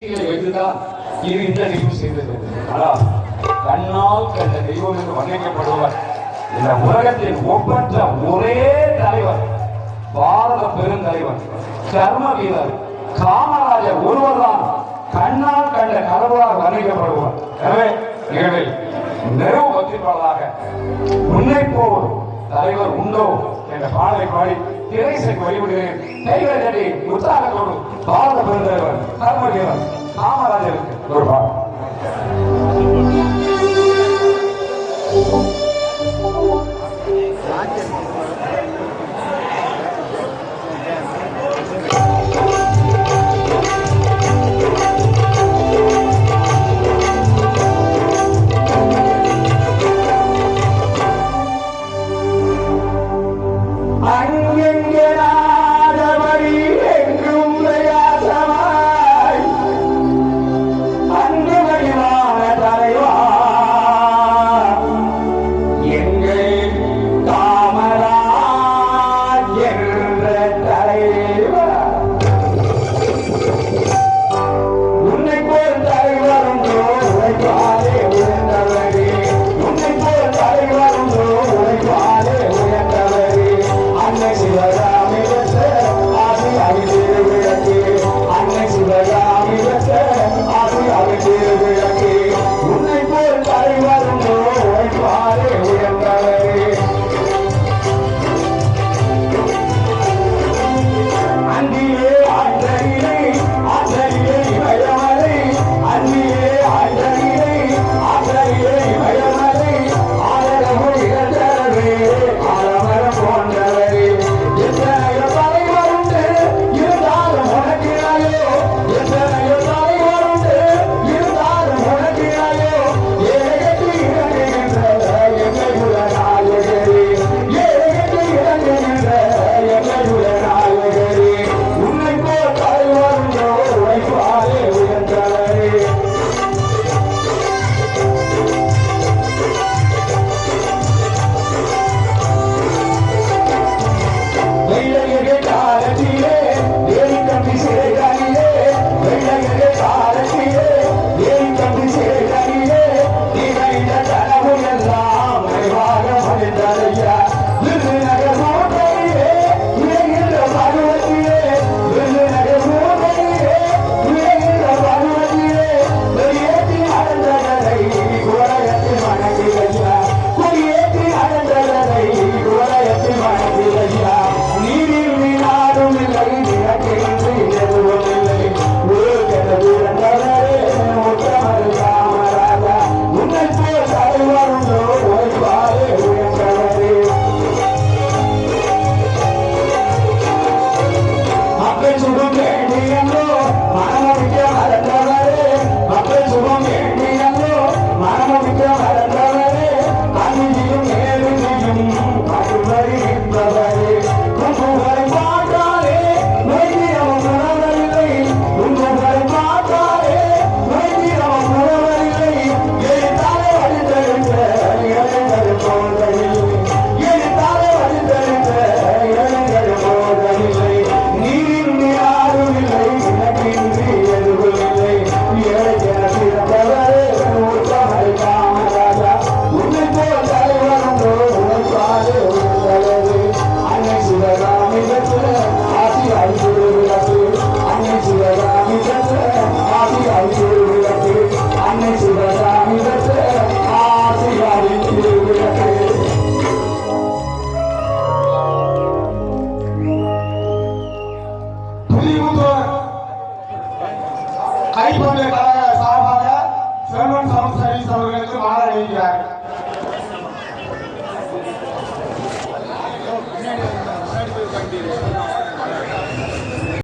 வைத்துதான் இது இந்த நிகழ்வு செய்தது. ஆனால் கண்ணால் கண்ட தெய்வம் என்று வர்ணிக்கப்படுவர் இந்த உலகத்தின் ஒப்பற்ற ஒரே தலைவர், பாரத பெருந்தலைவர், கர்ம வீரர் காமராஜர் ஒருவர்தான் கண்ணால் கண்ட கடவுளாக வர்ணிக்கப்படுவார். எனவே நிகழ்வில் நிறைவு பத்திரிகையாக உன்னை போல் தலைவர் உண்டோ என்ற பாடலை பாடி திரைசைக்கு வழிபடுகிறேன். கைகளை தட்டி உற்சாகத்தோடு பாரத பெருந்தலைவர் கர்ம வீரர் காமராஜருக்கு ஒரு பாடல். கைப்பொருள் கழக சார்பாக செல்வன் சவுண்ட் சர்வீஸ் அவர்களுக்கு மாலை அணிவிக்கிறார்.